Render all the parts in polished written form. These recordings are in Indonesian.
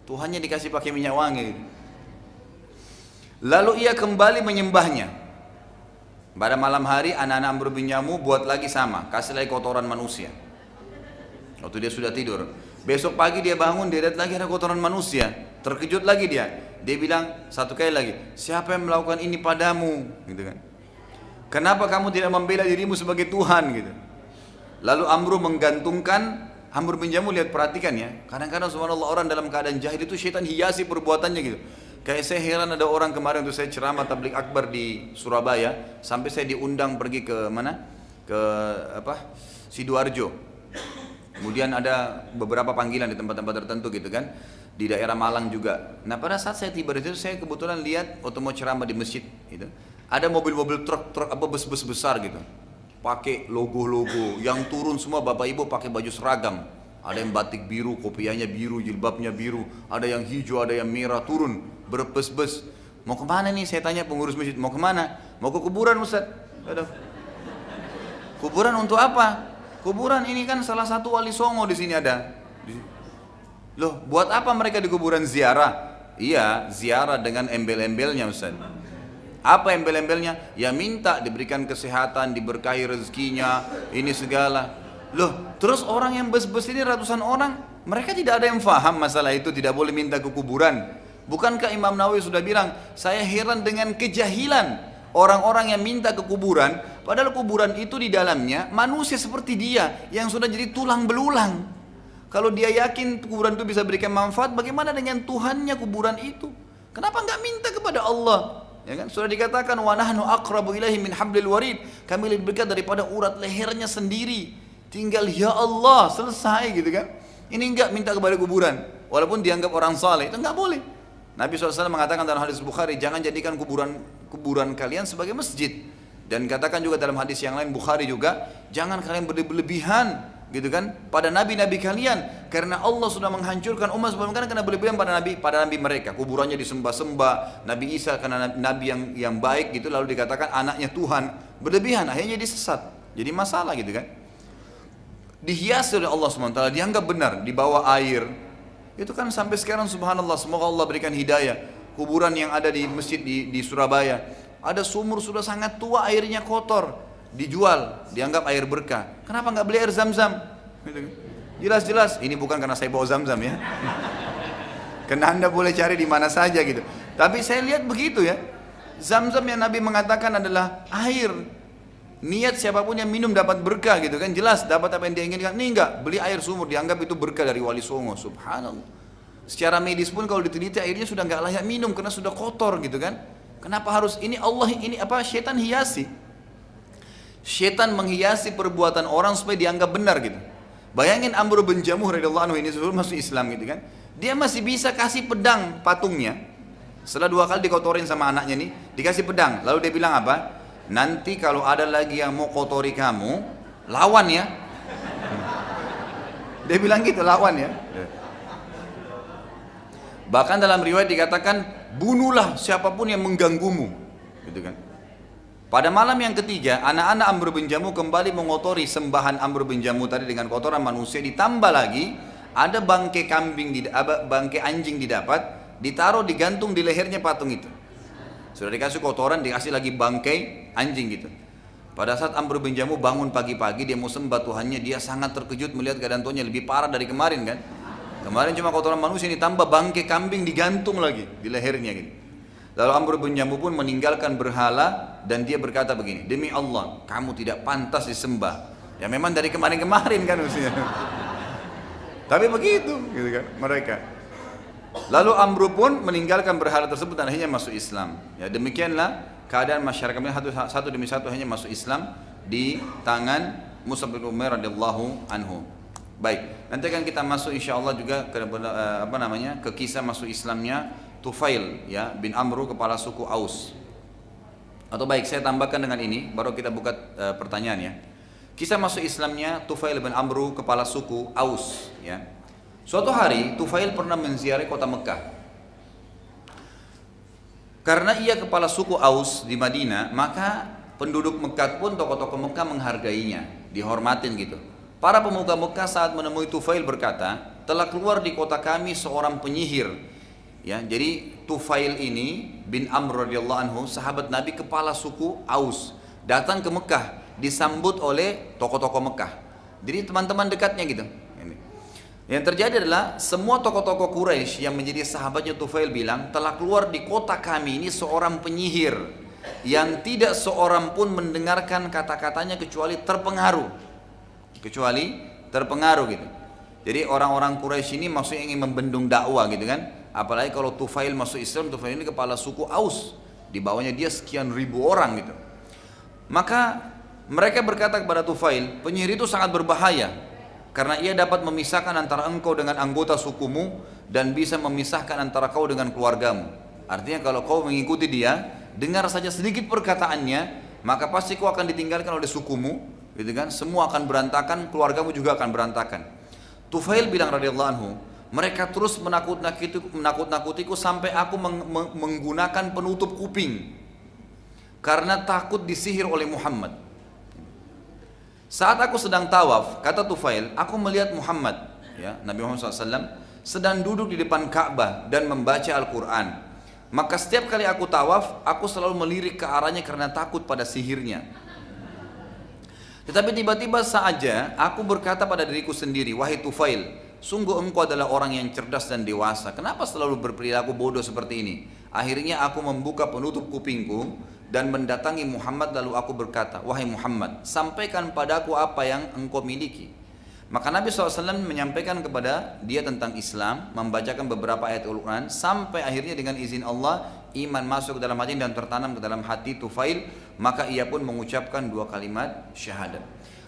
Tuhannya dikasih pakai minyak wangi. Lalu ia kembali menyembahnya. Pada malam hari anak-anak Amr bin Jamuh buat lagi sama, kasih lagi kotoran manusia. Waktu dia sudah tidur. Besok pagi dia bangun, dia lihat lagi ada kotoran manusia. Terkejut lagi dia. Dia bilang satu kali lagi, siapa yang melakukan ini padamu? Gitu kan. Kenapa kamu tidak membela dirimu sebagai Tuhan? Gitu. Lalu Amr bin Jamuh lihat, perhatikan ya. Kadang-kadang subhanallah orang dalam keadaan jahil itu syaitan hiasi perbuatannya gitu. Kayak saya heran ada orang kemarin untuk saya ceramah tabligh akbar di Surabaya, sampai saya diundang pergi ke mana? Ke Sidoarjo. Kemudian ada beberapa panggilan di tempat-tempat tertentu gitu kan, di daerah Malang juga. Nah pada saat saya tiba di situ, saya kebetulan lihat waktu mau ceramah di masjid itu, ada mobil-mobil truk bus-bus besar gitu, pakai logo-logo, yang turun semua bapak ibu pakai baju seragam. Ada yang batik biru, kopiahnya biru, jilbabnya biru, ada yang hijau, ada yang merah, turun berbes-bes. Mau kemana nih? Saya tanya pengurus masjid, mau kemana? Mau ke kuburan Ustaz. Aduh. Kuburan untuk apa? Kuburan ini kan salah satu wali songo di sini ada. Loh, buat apa mereka di kuburan ziarah? Iya, ziarah dengan embel-embelnya Ustaz. Apa embel-embelnya? Ya minta diberikan kesehatan, diberkahi rezekinya, ini segala. Loh, terus orang yang bes-bes ini ratusan orang, mereka tidak ada yang faham masalah itu, tidak boleh minta ke kuburan. Bukankah Imam Nawawi sudah bilang, saya heran dengan kejahilan orang-orang yang minta ke kuburan, padahal kuburan itu di dalamnya manusia seperti dia yang sudah jadi tulang belulang. Kalau dia yakin kuburan itu bisa berikan manfaat, bagaimana dengan Tuhannya kuburan itu? Kenapa nggak minta kepada Allah? Ya kan? Sudah dikatakan wa nahnu aqrabu ilaihi min hablil warid. Kami lebih dekat daripada urat lehernya sendiri. Tinggal ya Allah, selesai gitu kan. Ini enggak minta kepada kuburan, walaupun dianggap orang saleh, itu enggak boleh. Nabi SAW mengatakan dalam hadis Bukhari, jangan jadikan kuburan kalian sebagai masjid. Dan katakan juga dalam hadis yang lain Bukhari juga, jangan kalian berlebihan gitu kan pada nabi-nabi kalian, karena Allah sudah menghancurkan umat sebelum kalian karena berlebihan pada nabi mereka. Kuburannya disembah-sembah, Nabi Isa karena nabi yang baik gitu, lalu dikatakan anaknya Tuhan, berlebihan, akhirnya jadi sesat, jadi masalah gitu kan. Dihiasi oleh Allah SWT, dianggap benar, di bawah air. Itu kan sampai sekarang subhanallah, semoga Allah berikan hidayah. Kuburan yang ada di masjid di Surabaya, ada sumur sudah sangat tua, airnya kotor, dijual, dianggap air berkah. Kenapa nggak beli air zam-zam? Jelas-jelas, ini bukan karena saya bawa zam-zam ya. Karena Anda boleh cari di mana saja gitu. Tapi saya lihat begitu ya. Zam-zam yang Nabi mengatakan adalah air. Niat siapapun yang minum dapat berkah gitu kan, jelas dapat apa yang dia inginkan. Ini enggak, beli air sumur dianggap itu berkah dari wali songo, subhanallah. Secara medis pun kalau diteliti airnya sudah enggak layak minum karena sudah kotor gitu kan. Kenapa harus ini? Allah ini apa? Syaitan hiasi. Syaitan menghiasi perbuatan orang supaya dianggap benar gitu. Bayangin Amr bin Jamuh radhiyallahu anhu ini sebelum masuk Islam gitu kan. Dia masih bisa kasih pedang patungnya. Setelah 2 kali dikotorin sama anaknya nih, dikasih pedang. Lalu dia bilang apa? Nanti kalau ada lagi yang mau kotori kamu, lawan ya. Dia bilang gitu, lawan ya. Bahkan dalam riwayat dikatakan, bunuhlah siapapun yang mengganggumu, gitu kan. Pada malam yang ketiga, anak-anak Amr bin Jamuh kembali mengotori sembahan Amr bin Jamuh tadi dengan kotoran manusia. Ditambah lagi, ada bangkai bangkai anjing didapat, ditaruh digantung di lehernya patung itu. Sudah dikasih kotoran, dikasih lagi bangkai anjing gitu. Pada saat Amr bin Jamuh bangun pagi-pagi, dia mau sembah Tuhannya, dia sangat terkejut melihat keadaan Tuhannya lebih parah dari kemarin kan. Kemarin cuma kotoran manusia, ini tambah bangkai kambing digantung lagi di lehernya gitu. Lalu Amr bin Jamuh pun meninggalkan berhala dan dia berkata begini, demi Allah, kamu tidak pantas disembah. Ya memang dari kemarin-kemarin kan usia. Tapi begitu gitu kan mereka. Lalu Amr pun meninggalkan berhala tersebut dan akhirnya masuk Islam. Ya demikianlah keadaan masyarakat ini satu demi satu hanya masuk Islam di tangan Mus'ab bin Umair radhiyallahu anhu. Baik, nanti akan kita masuk insyaallah juga ke ke kisah masuk Islamnya Tufail ya bin Amr kepala suku Aus. Atau baik saya tambahkan dengan ini baru kita buka pertanyaan ya. Kisah masuk Islamnya Tufail bin Amr kepala suku Aus ya. Suatu hari Tufail pernah menziarahi kota Mekah. Karena ia kepala suku Aus di Madinah, maka penduduk Mekah pun tokoh-tokoh Mekah menghargainya, dihormatin gitu. Para pemuka Mekah saat menemui Tufail berkata, telah keluar di kota kami seorang penyihir. Ya, jadi Tufail ini bin Amr radhiyallahu anhu, sahabat Nabi, kepala suku Aus, datang ke Mekah, disambut oleh tokoh-tokoh Mekah. Jadi teman-teman dekatnya gitu. Yang terjadi adalah semua tokoh-tokoh Quraisy yang menjadi sahabatnya Tufail bilang, telah keluar di kota kami ini seorang penyihir yang tidak seorang pun mendengarkan kata-katanya kecuali terpengaruh. Gitu. Jadi orang-orang Quraisy ini maksudnya ingin membendung dakwah gitu kan. Apalagi kalau Tufail masuk Islam, Tufail ini kepala suku Aus, di bawahnya dia sekian ribu orang gitu. Maka mereka berkata kepada Tufail, penyihir itu sangat berbahaya karena ia dapat memisahkan antara engkau dengan anggota sukumu dan bisa memisahkan antara kau dengan keluargamu. Artinya kalau kau mengikuti dia, dengar saja sedikit perkataannya, maka pasti kau akan ditinggalkan oleh sukumu, gitu kan? Semua akan berantakan, keluargamu juga akan berantakan. Tufail bilang radhiyallahu anhu, mereka terus menakut-nakutiku sampai aku menggunakan penutup kuping karena takut disihir oleh Muhammad. Saat aku sedang tawaf, kata Tufail, aku melihat Muhammad, ya, Nabi Muhammad SAW, sedang duduk di depan Ka'bah dan membaca Al-Quran. Maka setiap kali aku tawaf, aku selalu melirik ke arahnya karena takut pada sihirnya. Tetapi tiba-tiba saja aku berkata pada diriku sendiri, wahai Tufail, sungguh engkau adalah orang yang cerdas dan dewasa. Kenapa selalu berperilaku bodoh seperti ini? Akhirnya aku membuka penutup kupingku dan mendatangi Muhammad, lalu aku berkata, wahai Muhammad, sampaikan padaku apa yang engkau miliki. Maka Nabi SAW menyampaikan kepada dia tentang Islam, membacakan beberapa ayat Al-Quran, sampai akhirnya dengan izin Allah, iman masuk ke dalam hati dan tertanam ke dalam hati Tufail, maka ia pun mengucapkan 2 kalimat syahadat.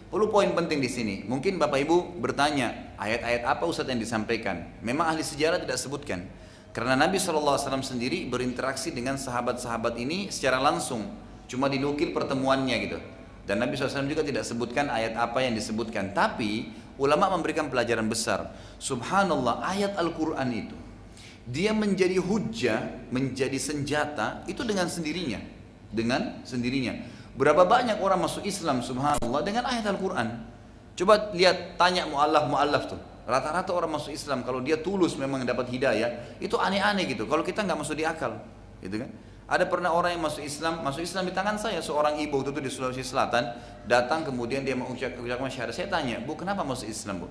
Perlu poin penting di sini. Mungkin Bapak Ibu bertanya, ayat-ayat apa Ustaz yang disampaikan? Memang ahli sejarah tidak sebutkan. Karena Nabi SAW sendiri berinteraksi dengan sahabat-sahabat ini secara langsung, cuma dinukil pertemuannya gitu. Dan Nabi SAW juga tidak sebutkan ayat apa yang disebutkan. Tapi ulama memberikan pelajaran besar. Subhanallah, ayat Al-Quran itu dia menjadi hujjah, menjadi senjata itu dengan sendirinya. Berapa banyak orang masuk Islam subhanallah dengan ayat Al-Quran. Coba lihat, tanya mu'allaf tuh. Rata-rata orang masuk Islam kalau dia tulus memang dapat hidayah, itu aneh-aneh gitu. Kalau kita nggak masuk di akal, gitu kan? Ada pernah orang yang masuk Islam di tangan saya, seorang ibu itu di Sulawesi Selatan, datang kemudian dia mengucapkan syahadat. Saya tanya, Bu, kenapa masuk Islam, Bu?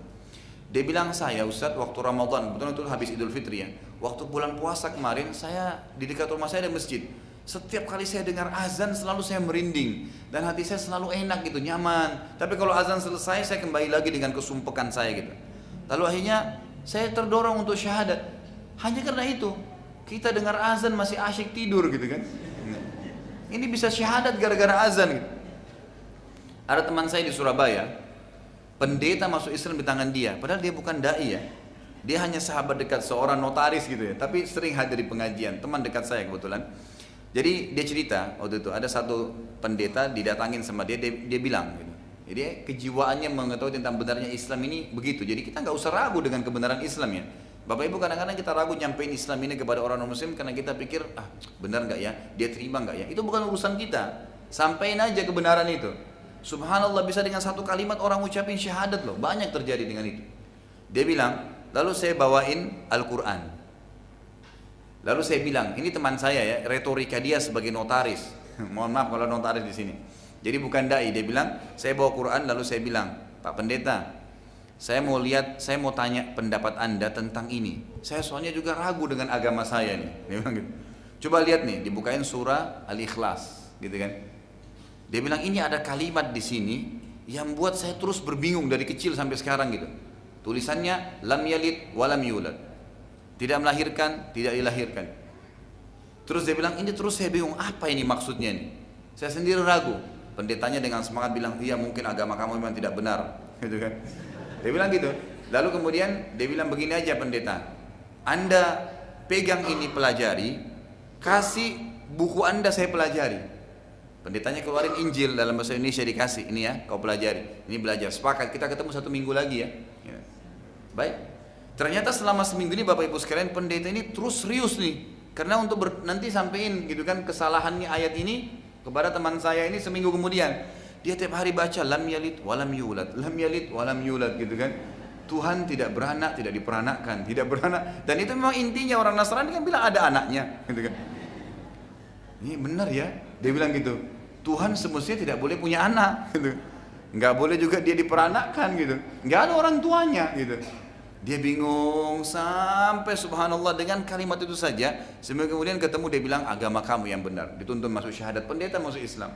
Dia bilang, saya Ustaz waktu Ramadan, kebetulan itu habis Idul Fitri ya. Waktu bulan puasa kemarin, saya di dekat rumah saya ada masjid. Setiap kali saya dengar azan selalu saya merinding dan hati saya selalu enak gitu, nyaman. Tapi kalau azan selesai saya kembali lagi dengan kesumpekan saya gitu. Lalu akhirnya saya terdorong untuk syahadat. Hanya karena itu, kita dengar azan masih asyik tidur gitu kan. Ini bisa syahadat gara-gara azan gitu. Ada teman saya di Surabaya, pendeta masuk Islam di tangan dia, padahal dia bukan dai ya. Dia hanya sahabat dekat, seorang notaris gitu ya, tapi sering hadir di pengajian, teman dekat saya kebetulan. Jadi dia cerita, waktu itu ada satu pendeta didatangin sama dia bilang gitu. Jadi kejiwaannya mengetahui tentang benarnya Islam ini begitu. Jadi kita nggak usah ragu dengan kebenaran Islam ya. Bapak Ibu, kadang-kadang kita ragu nyampein Islam ini kepada orang non-muslim karena kita pikir, benar nggak ya, dia terima nggak ya. Itu bukan urusan kita. Sampaikan aja kebenaran itu. Subhanallah, bisa dengan satu kalimat orang ucapin syahadat loh. Banyak terjadi dengan itu. Dia bilang, lalu saya bawain Al-Quran. Lalu saya bilang, ini teman saya ya, retorika dia sebagai notaris. Mohon maaf kalau notaris di sini. Jadi bukan dai. Dia bilang, saya bawa Quran, lalu saya bilang, Pak Pendeta, saya mau tanya pendapat Anda tentang ini. Saya soalnya juga ragu dengan agama saya nih. Dia bilang gitu. Coba lihat nih, dibukain surah Al-Ikhlas, gitu kan. Dia bilang, ini ada kalimat di sini yang buat saya terus berbingung dari kecil sampai sekarang gitu. Tulisannya lam yalid walam yulad. Tidak melahirkan, tidak dilahirkan. Terus dia bilang, ini terus saya bingung, apa ini maksudnya nih? Saya sendiri ragu. Pendetanya dengan semangat bilang, iya mungkin agama kamu memang tidak benar, gitu kan. Dia bilang gitu. Lalu kemudian dia bilang begini aja pendeta, Anda pegang ini pelajari, kasih buku Anda saya pelajari. Pendetanya keluarin Injil dalam bahasa Indonesia dikasih, ini ya kau pelajari, ini belajar, sepakat kita ketemu 1 minggu lagi ya. Baik. Ternyata selama seminggu ini Bapak Ibu sekalian pendeta ini terus serius nih, karena untuk nanti sampein gitu kan kesalahannya ayat ini kepada teman saya ini seminggu kemudian. Dia tiap hari baca lam yalid walam yulad, lam yalid walam yulad gitu kan. Tuhan tidak beranak, tidak diperanakkan, tidak beranak. Dan itu memang intinya orang Nasrani kan bilang ada anaknya, gitu kan. Ini benar ya, dia bilang gitu. Tuhan semestinya tidak boleh punya anak, gitu. Nggak boleh juga dia diperanakkan, gitu. Nggak ada orang tuanya, gitu. Dia bingung sampai subhanallah dengan kalimat itu saja. Sampai kemudian ketemu dia bilang agama kamu yang benar. Dituntun masuk syahadat, pendeta masuk Islam.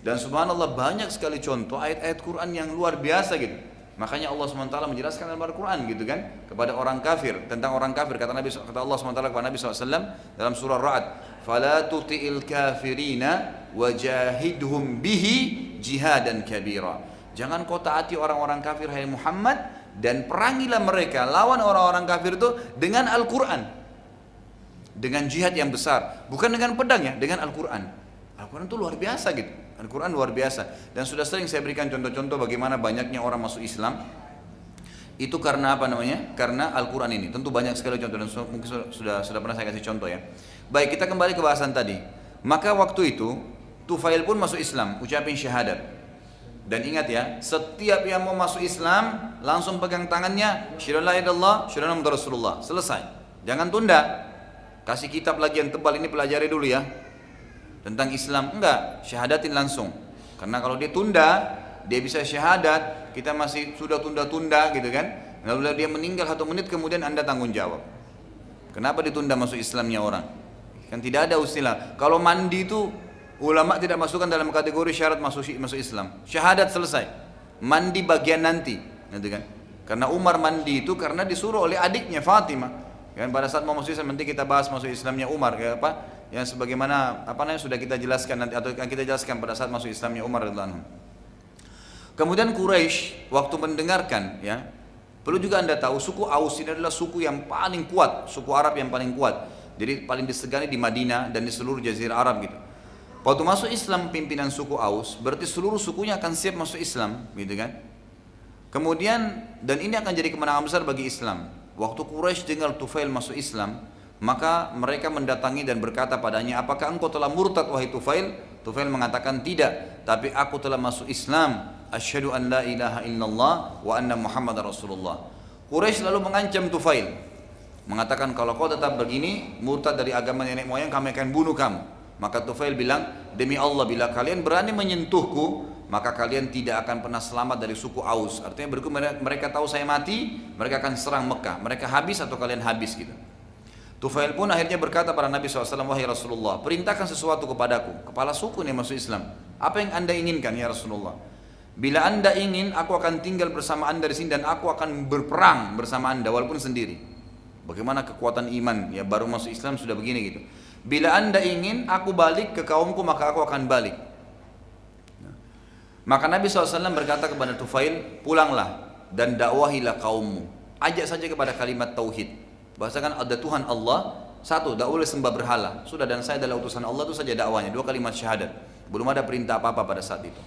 Dan subhanallah banyak sekali contoh ayat-ayat Quran yang luar biasa gitu. Makanya Allah SWT menjelaskan dalam Al-Quran gitu kan kepada orang kafir, tentang orang kafir kata Allah SWT kepada Nabi SAW dalam surah Ra'ad, "Fala tuti'il kafirina wajahidhum bihi jihadan kabira." Jangan kau taati orang-orang kafir hai Muhammad, dan perangilah mereka, lawan orang-orang kafir itu dengan Al-Quran, dengan jihad yang besar, bukan dengan pedang ya, dengan Al-Quran. Al-Quran itu luar biasa gitu. Al-Quran luar biasa. Dan sudah sering saya berikan contoh-contoh bagaimana banyaknya orang masuk Islam. Itu karena apa namanya? Karena Al-Quran ini. Tentu banyak sekali contoh dan mungkin sudah pernah saya kasih contoh ya. Baik, kita kembali ke bahasan tadi. Maka waktu itu Tufail pun masuk Islam, ucapin syahadat. Dan ingat ya, setiap yang mau masuk Islam langsung pegang tangannya, syahadu la ilaha illallah, syahadu anna Muhammadar Rasulullah. Selesai. Jangan tunda. Kasih kitab lagi yang tebal ini, pelajari dulu ya. Tentang Islam, enggak, syahadatin langsung. Karena kalau dia tunda, dia bisa syahadat, kita masih sudah tunda-tunda gitu kan. Lalu dia meninggal 1 menit kemudian Anda tanggung jawab. Kenapa ditunda masuk Islamnya orang? Kan tidak ada istilah. Kalau mandi itu ulama tidak masukkan dalam kategori syarat masuk Islam. Syahadat selesai. Mandi bagian nanti, gitu kan? Karena Umar mandi itu karena disuruh oleh adiknya Fatimah. Kan pada saat mau masuk Islam nanti kita bahas masuk Islamnya Umar kayak apa? Yang sebagaimana apa namanya sudah kita jelaskan nanti atau akan kita jelaskan pada saat masuk Islamnya Umar radhiyallahu anhu. Kemudian Quraisy waktu mendengarkan ya, perlu juga Anda tahu suku Aus ini adalah suku yang paling kuat, suku Arab yang paling kuat. Jadi paling disegani di Madinah dan di seluruh jazirah Arab gitu. Waktu masuk Islam pimpinan suku Aus, berarti seluruh sukunya akan siap masuk Islam, gitu kan? Kemudian dan ini akan jadi kemenangan besar bagi Islam. Waktu Quraisy dengar Tufail masuk Islam, maka mereka mendatangi dan berkata padanya, apakah engkau telah murtad wahai Tufail? Tufail mengatakan tidak, tapi aku telah masuk Islam. Asyhadu an la ilaha illallah wa anna Muhammadar Rasulullah. Quraisy lalu mengancam Tufail, mengatakan kalau kau tetap begini, murtad dari agama nenek moyang, kami akan bunuh kamu. Maka Tufail bilang, demi Allah bila kalian berani menyentuhku, maka kalian tidak akan pernah selamat dari suku Aus. Artinya berikut mereka tahu saya mati, mereka akan serang Mekah. Mereka habis atau kalian habis gitu. Tufail pun akhirnya berkata pada Nabi SAW, wahai Rasulullah, perintahkan sesuatu kepadaku. Kepala suku ini masuk Islam. Apa yang anda inginkan ya Rasulullah? Bila anda ingin, aku akan tinggal bersama anda di sini dan aku akan berperang bersama anda walaupun sendiri. Bagaimana kekuatan iman ya, baru masuk Islam sudah begini gitu. Bila anda ingin, aku balik ke kaumku maka aku akan balik. Maka Nabi SAW berkata kepada Tufail, pulanglah dan dakwahilah kaummu. Ajak saja kepada kalimat tauhid. Bahasakan ada Tuhan Allah satu, tak boleh sembah berhala. Sudah, dan saya adalah utusan Allah, itu saja dakwanya. 2 kalimat syahadat. Belum ada perintah apa-apa pada saat itu.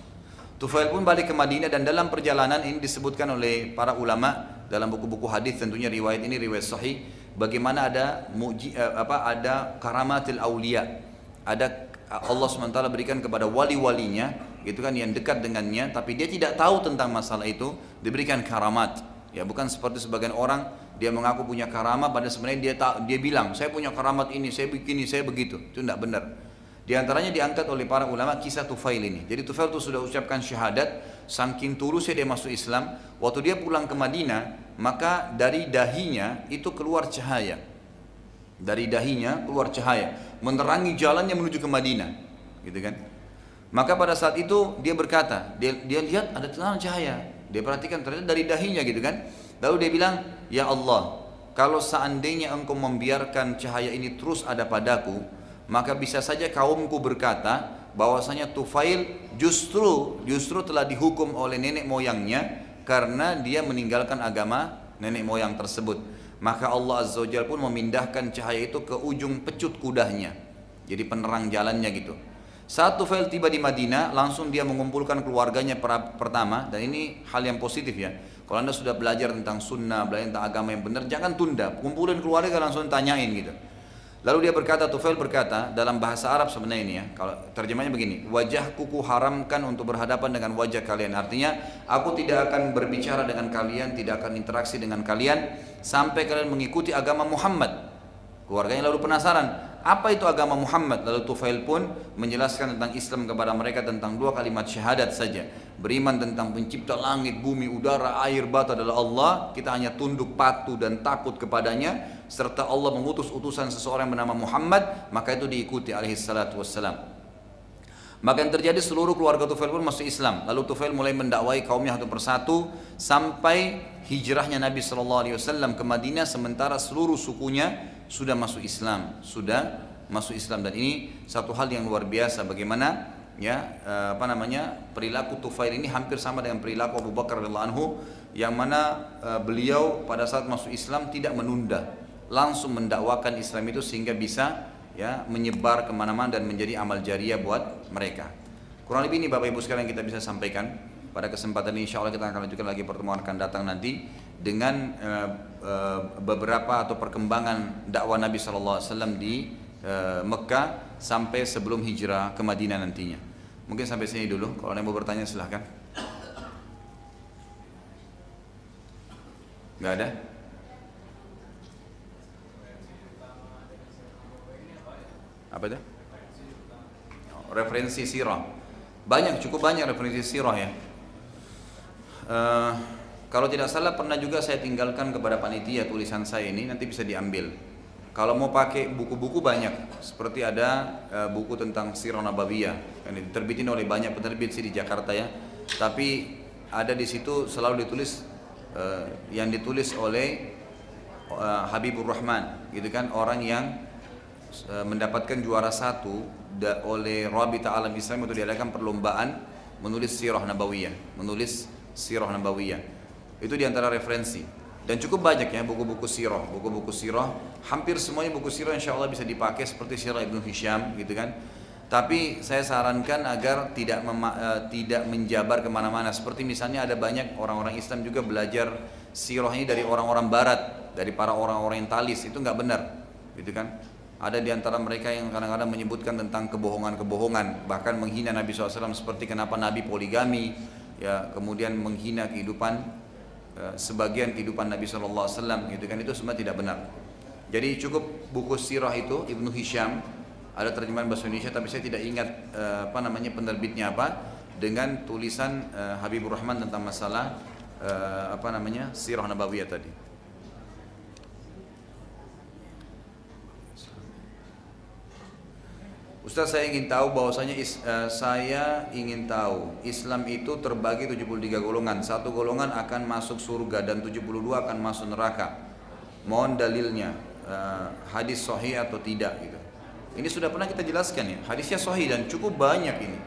Tufail pun balik ke Madinah dan dalam perjalanan ini disebutkan oleh para ulama dalam buku-buku hadis, tentunya riwayat ini riwayat sahih, bagaimana ada ada karamatil aulia. Ada Allah SWT berikan kepada wali-walinya gitu kan yang dekat dengannya, tapi dia tidak tahu tentang masalah itu, diberikan karamat. Ya, bukan seperti sebagian orang dia mengaku punya karamat pada sebenarnya dia bilang saya punya karamat ini, saya begini, saya begitu. Itu tidak benar. Di antaranya diangkat oleh para ulama kisah Tufail ini. Jadi Tufail itu sudah ucapkan syahadat, saking tulusnya dia masuk Islam. Waktu dia pulang ke Madinah, maka dari dahinya itu keluar cahaya. Dari dahinya keluar cahaya, menerangi jalannya menuju ke Madinah, gitu kan? Maka pada saat itu dia berkata, dia lihat ada terang cahaya. Dia perhatikan ternyata dari dahinya gitu kan. Lalu dia bilang, ya Allah, kalau seandainya engkau membiarkan cahaya ini terus ada padaku, maka bisa saja kaumku berkata bahwasanya Tufail justru telah dihukum oleh nenek moyangnya karena dia meninggalkan agama nenek moyang tersebut. Maka Allah Azza wa Jalla pun memindahkan cahaya itu ke ujung pecut kudanya, jadi penerang jalannya gitu. Saat Tufail tiba di Madinah, langsung dia mengumpulkan keluarganya pertama, dan ini hal yang positif ya. Kalau anda sudah belajar tentang sunnah, belajar tentang agama yang benar, jangan tunda. Kumpulin keluarga langsung tanyain gitu. Lalu dia berkata, Tufail berkata, dalam bahasa Arab sebenarnya ini ya, kalau terjemahnya begini, wajahku ku haramkan untuk berhadapan dengan wajah kalian. Artinya, aku tidak akan berbicara dengan kalian, tidak akan interaksi dengan kalian, sampai kalian mengikuti agama Muhammad. Keluarganya lalu penasaran, apa itu agama Muhammad? Lalu Tufail pun menjelaskan tentang Islam kepada mereka tentang 2 kalimat syahadat saja. Beriman tentang pencipta langit, bumi, udara, air, bata adalah Allah. Kita hanya tunduk, patuh dan takut kepadanya. Serta Allah mengutus utusan seseorang bernama Muhammad, maka itu diikuti alaihi salatu wassalam. Maka yang terjadi seluruh keluarga Tufail pun masuk Islam. Lalu Tufail mulai mendakwai kaumnya satu persatu sampai hijrahnya Nabi SAW ke Madinah, sementara seluruh sukunya sudah masuk Islam, dan ini satu hal yang luar biasa bagaimana ya perilaku Tufail ini hampir sama dengan perilaku Abu Bakar radhiyallahu anhu, yang mana beliau pada saat masuk Islam tidak menunda, langsung mendakwakan Islam itu sehingga bisa ya menyebar kemana-mana dan menjadi amal jariah buat mereka. Kurang lebih ini Bapak Ibu sekalian kita bisa sampaikan pada kesempatan ini. Insya Allah kita akan lanjutkan lagi pertemuan akan datang nanti dengan beberapa atau perkembangan dakwah Nabi SAW di Mekah sampai sebelum hijrah ke Madinah nantinya. Mungkin sampai sini dulu. Kalau ada yang mau bertanya silahkan. Nggak ada? Apa itu? Referensi sirah. Cukup banyak referensi sirah ya. Kalau tidak salah pernah juga saya tinggalkan kepada panitia tulisan saya ini, nanti bisa diambil. Kalau mau pakai buku-buku banyak, seperti ada buku tentang Sirah Nabawiyah yang diterbitin oleh banyak penerbit sih di Jakarta ya. Tapi ada di situ selalu ditulis yang ditulis oleh Habibur Rahman, gitu kan, orang yang mendapatkan juara 1 oleh Rabita Alam Islam untuk diadakan perlombaan menulis Sirah Nabawiyah, Itu diantara referensi. Dan cukup banyak ya buku-buku sirah, hampir semuanya buku sirah insya Allah bisa dipakai seperti Sirah Ibnu Hisham gitu kan. Tapi saya sarankan agar tidak menjabar kemana-mana. Seperti misalnya ada banyak orang-orang Islam juga belajar sirah ini dari orang-orang Barat, dari para orang-orang orientalis, itu nggak benar, gitu kan. Ada di antara mereka yang kadang-kadang menyebutkan tentang kebohongan-kebohongan, bahkan menghina Nabi SAW seperti kenapa Nabi poligami, ya kemudian menghina kehidupan sebagian kehidupan Nabi SAW, gitu kan, itu semua tidak benar. Jadi cukup buku sirah itu Ibnu Hisham, ada terjemahan bahasa Indonesia tapi saya tidak ingat penerbitnya apa, dengan tulisan Habibur Rahman tentang masalah Sirah Nabawiyah tadi. Ustaz, saya ingin tahu Islam itu terbagi 73 golongan. Satu golongan akan masuk surga dan 72 akan masuk neraka. Mohon dalilnya, hadis sahih atau tidak gitu. Ini sudah pernah kita jelaskan ya. Hadisnya sahih dan cukup banyak ini.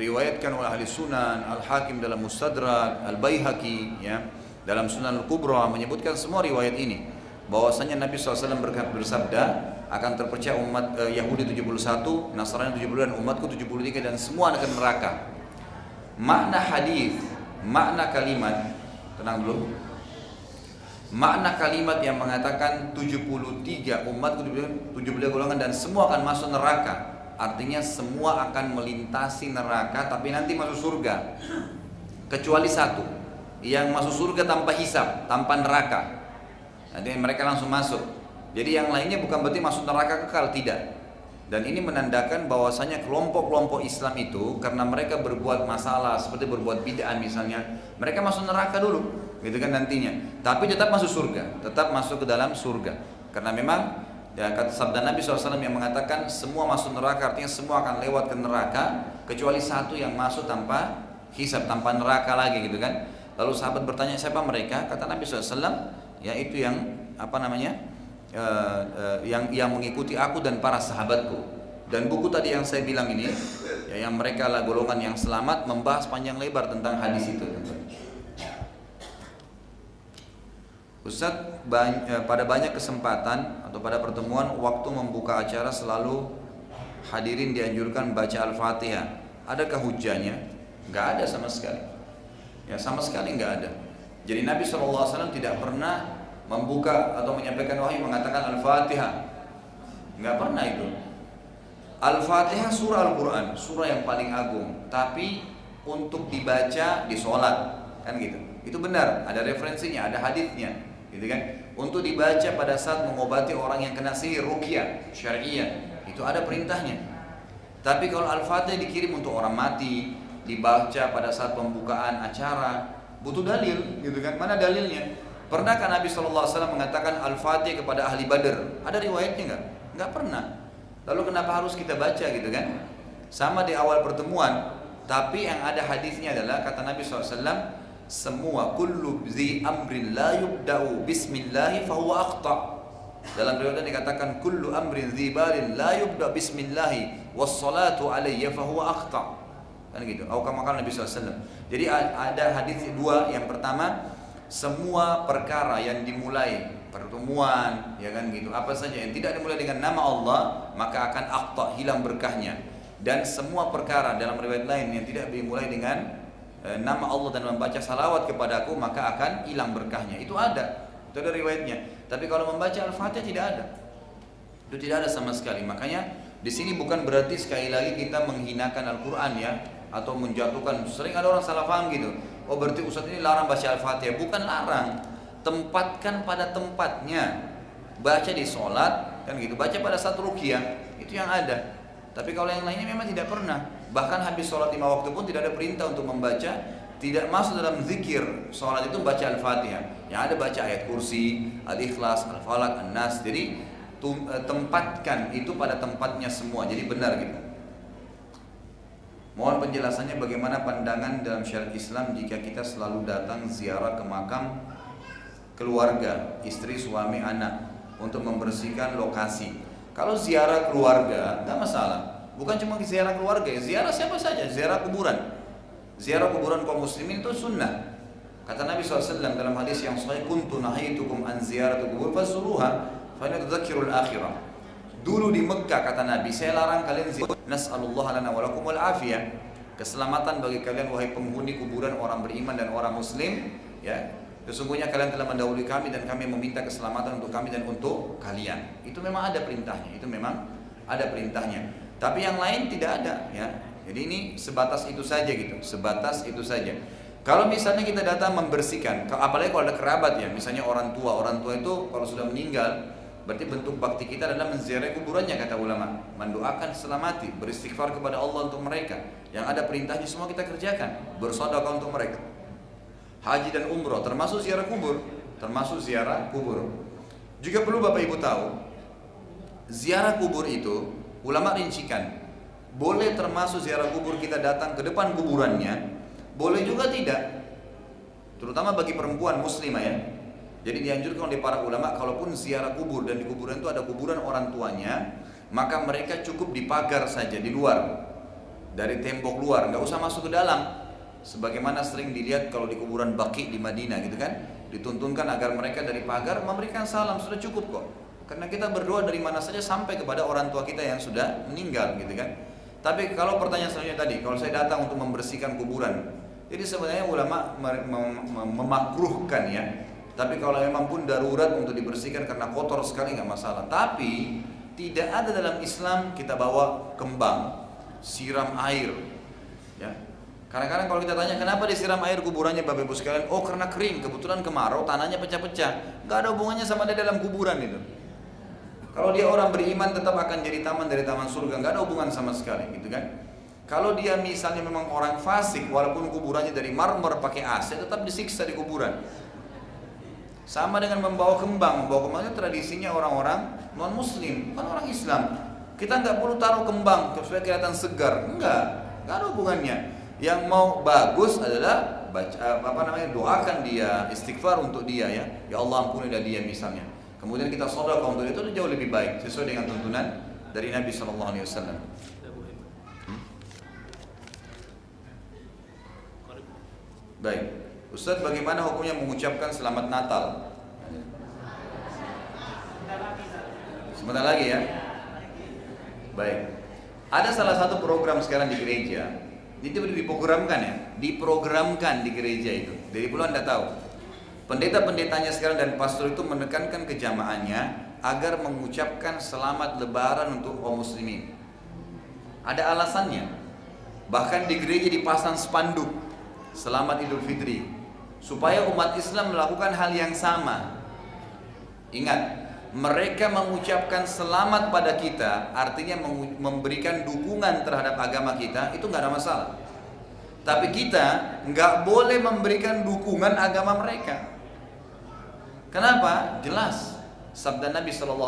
Riwayatkan oleh ahli sunan, Al-Hakim dalam Mustadrak, Al-Baihaqi ya, dalam Sunan Al-Kubra menyebutkan semua riwayat ini. Bahwasanya Nabi SAW bersabda, akan terpecah umat Yahudi 71, Nasrani 70 dan umatku 73 dan semua akan neraka. Makna hadis, makna kalimat, tenang dulu. Makna kalimat yang mengatakan 73 umatku 73 golongan dan semua akan masuk neraka. Artinya semua akan melintasi neraka tapi nanti masuk surga. Kecuali satu, yang masuk surga tanpa hisab, tanpa neraka. Nanti mereka langsung masuk. Jadi yang lainnya bukan berarti masuk neraka kekal, tidak. Dan ini menandakan bahwasanya kelompok-kelompok Islam itu karena mereka berbuat masalah seperti berbuat bid'ah misalnya, mereka masuk neraka dulu, gitu kan nantinya. Tapi tetap masuk surga, tetap masuk ke dalam surga. Karena memang ya, kata sabda Nabi SAW yang mengatakan semua masuk neraka, artinya semua akan lewat ke neraka kecuali satu yang masuk tanpa hisab, tanpa neraka lagi, gitu kan. Lalu sahabat bertanya siapa mereka? Kata Nabi SAW, yaitu yang yang mengikuti aku dan para sahabatku. Dan buku tadi yang saya bilang ini ya, yang mereka lah golongan yang selamat, membahas panjang lebar tentang hadis itu. Ustaz, pada banyak kesempatan atau pada pertemuan waktu membuka acara selalu hadirin dianjurkan baca Al-Fatihah. Adakah hujahnya? Nggak ada sama sekali. Ya sama sekali nggak ada. Jadi Nabi SAW tidak pernah membuka atau menyampaikan wahyu mengatakan Al-Fatihah. nggak pernah itu. Al-Fatihah surah Al-Quran, surah yang paling agung, tapi untuk dibaca di sholat, kan gitu. Itu benar, ada referensinya, ada hadisnya, gitu kan. Untuk dibaca pada saat mengobati orang yang kena sihir, ruqyah syariah, itu ada perintahnya. Tapi kalau Al-Fatihah dikirim untuk orang mati, dibaca pada saat pembukaan acara, butuh dalil, gitu kan. Mana dalilnya? Pernahkah Nabi SAW mengatakan Al-Fatihah kepada ahli Badr? Ada riwayatnya nggak? Nggak pernah. Lalu kenapa harus kita baca, gitu kan? Sama di awal pertemuan, tapi yang ada hadisnya adalah kata Nabi SAW, semua kullu zi amrin la yubda'u bismillahi fahuwa akhta'. Dalam riwayat dikatakan kullu amrin zi balin la yubda' bismillahi wassalatu alayya fahuwa akhta'. Kan gitu. Atau kama kala Nabi SAW. Jadi ada hadis dua. Yang pertama, semua perkara yang dimulai pertemuan, ya kan gitu, apa saja yang tidak dimulai dengan nama Allah, maka akan akhta', hilang berkahnya. Dan semua perkara dalam riwayat lain yang tidak dimulai dengan nama Allah dan membaca salawat kepada aku, maka akan hilang berkahnya. Itu ada riwayatnya. Tapi kalau membaca Al-Fatihah tidak ada. Itu tidak ada sama sekali. Makanya di sini bukan berarti sekali lagi kita menghinakan Al-Quran ya, atau menjatuhkan. Sering ada orang salah paham gitu. Oh berarti Ustaz ini larang baca Al-Fatihah. Bukan larang. Tempatkan pada tempatnya. Baca di sholat, kan gitu. Baca pada saat ruqyah, itu yang ada. Tapi kalau yang lainnya memang tidak pernah. Bahkan habis sholat 5 waktu pun tidak ada perintah untuk membaca. Tidak masuk dalam zikir sholat itu baca Al-Fatihah. Yang ada baca ayat kursi, Al-Ikhlas, Al-Falaq, An-Nas. Jadi tempatkan itu pada tempatnya semua. Jadi benar gitu. Mohon penjelasannya bagaimana pandangan dalam syariat Islam jika kita selalu datang ziarah ke makam keluarga, istri, suami, anak untuk membersihkan lokasi. Kalau ziarah keluarga, tidak masalah. Bukan cuma ziarah keluarga, ziarah siapa saja, ziarah kuburan. Ziarah kuburan kaum muslimin itu sunnah. Kata Nabi SAW dalam hadis yang sahih, kuntu nahaytukum an ziyarati kubur fazuruha fa inna tudzakkirul akhirah. Dulu di Mekah kata Nabi, saya larang kalian ziarah. Nas'alullah lana wa lakum wal afiyah. Keselamatan bagi kalian wahai penghuni kuburan orang beriman dan orang muslim, ya. Sesungguhnya kalian telah mendahului kami dan kami meminta keselamatan untuk kami dan untuk kalian. Itu memang ada perintahnya. Itu memang ada perintahnya. Tapi yang lain tidak ada, ya. Jadi ini sebatas itu saja gitu. Sebatas itu saja. Kalau misalnya kita datang membersihkan, apalagi kalau ada kerabat ya, misalnya orang tua itu kalau sudah meninggal, berarti bentuk bakti kita adalah menziarahi kuburannya kata ulama. Mendoakan selamati, beristighfar kepada Allah untuk mereka. Yang ada perintahnya semua kita kerjakan. Bersedekah untuk mereka. Haji dan umroh termasuk ziarah kubur, Juga perlu Bapak Ibu tahu, ziarah kubur itu ulama rincikan. Boleh termasuk ziarah kubur kita datang ke depan kuburannya, boleh juga tidak. Terutama bagi perempuan muslimah ya. Jadi dianjurkan oleh para ulama kalaupun ziarah kubur dan di kuburan itu ada kuburan orang tuanya, maka mereka cukup di pagar saja di luar, dari tembok luar, nggak usah masuk ke dalam. Sebagaimana sering dilihat kalau di kuburan Baqi di Madinah gitu kan, dituntunkan agar mereka dari pagar memberikan salam, sudah cukup kok. Karena kita berdoa dari mana saja sampai kepada orang tua kita yang sudah meninggal gitu kan. Tapi kalau pertanyaan selanjutnya tadi, kalau saya datang untuk membersihkan kuburan, jadi sebenarnya ulama memakruhkan ya. Tapi kalau memang pun darurat untuk dibersihkan karena kotor sekali nggak masalah. Tapi tidak ada dalam Islam kita bawa kembang, siram air, ya. Kadang-kadang kalau kita tanya kenapa disiram air kuburannya Bapak Ibu sekalian, oh karena kering, kebetulan kemarau, tanahnya pecah-pecah. Nggak ada hubungannya sama dia dalam kuburan itu. Kalau dia orang beriman tetap akan jadi taman dari taman surga, nggak ada hubungan sama sekali, gitu kan? Kalau dia misalnya memang orang fasik, walaupun kuburannya dari marmer pakai AC, tetap disiksa di kuburan. Sama dengan membawa kembang itu tradisinya orang-orang non Muslim, bukan orang Islam. Kita nggak perlu taruh kembang supaya kelihatan segar, nggak ada hubungannya. Yang mau bagus adalah doakan dia, istighfar untuk dia ya. Ya Allah ampunilah dia misalnya. Kemudian kita sedekah untuk itu jauh lebih baik sesuai dengan tuntunan dari Nabi SAW. Baik, Ustaz bagaimana hukumnya mengucapkan selamat Natal? Sebentar lagi ya. Baik. Ada salah satu program sekarang di gereja. Itu diprogramkan di gereja itu. Dari puluhan Anda tahu. Pendeta-pendetanya sekarang dan pastor itu menekankan ke jamaahnya agar mengucapkan selamat lebaran untuk kaum muslimin. Ada alasannya. Bahkan di gereja dipasang spanduk selamat Idul Fitri supaya umat Islam melakukan hal yang sama. Ingat, mereka mengucapkan selamat pada kita artinya memberikan dukungan terhadap agama kita, itu nggak ada masalah. Tapi kita nggak boleh memberikan dukungan agama mereka. Kenapa? Jelas sabda Nabi SAW,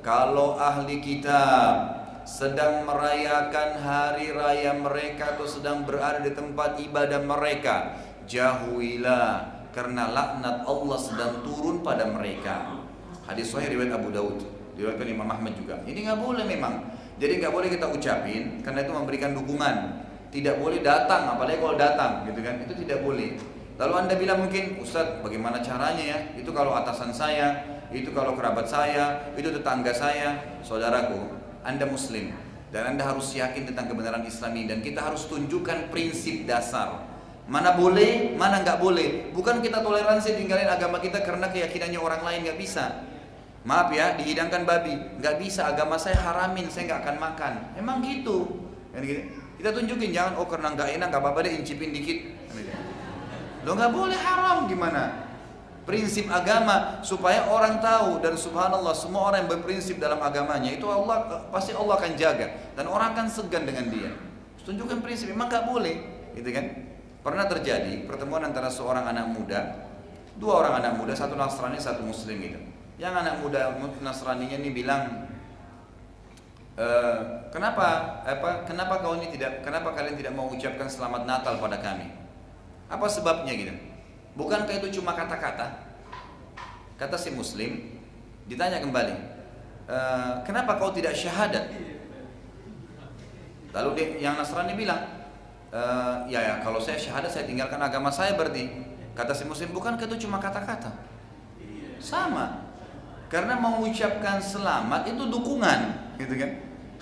kalau ahli kitab sedang merayakan hari raya mereka atau sedang berada di tempat ibadah mereka, jauhilah karena laknat Allah sedang turun pada mereka. Hadis sahih riwayat Abu Daud, diriwayatkan Imam Ahmad juga. Ini nggak boleh memang. Jadi nggak boleh kita ucapin karena itu memberikan dukungan. Tidak boleh datang, apalagi kalau datang, gitu kan? Itu tidak boleh. Lalu Anda bilang mungkin, Ustadz, bagaimana caranya ya? Itu kalau atasan saya, itu kalau kerabat saya, itu tetangga saya, saudaraku. Anda Muslim dan Anda harus yakin tentang kebenaran Islami dan kita harus tunjukkan prinsip dasar. Mana boleh, mana nggak boleh. Bukan kita toleransi tinggalin agama kita karena keyakinannya orang lain, nggak bisa. Maaf ya, dihidangkan babi, nggak bisa. Agama saya haramin, saya nggak akan makan. Emang gitu. Kita tunjukin, jangan karena nggak enak, nggak apa-apa deh, incipin dikit. Lo nggak boleh, haram gimana? Prinsip agama supaya orang tahu, dan subhanallah semua orang yang berprinsip dalam agamanya itu pasti Allah akan jaga dan orang akan segan dengan dia. Tunjukkan prinsip, memang nggak boleh, gitu kan? Pernah terjadi pertemuan antara seorang anak muda, dua orang anak muda, satu Nasrani, satu Muslim gitu. Yang anak muda Nasraninya ini bilang, kenapa kalian tidak mau ucapkan selamat Natal pada kami? Apa sebabnya gitu? Bukankah itu cuma kata-kata? Kata si Muslim, ditanya kembali, kenapa kau tidak syahadat? Lalu yang Nasrani bilang, ya kalau saya syahadat saya tinggalkan agama saya berarti. Kata si Muslim, bukankah itu cuma kata-kata? Sama, karena mengucapkan selamat itu dukungan, gitu kan?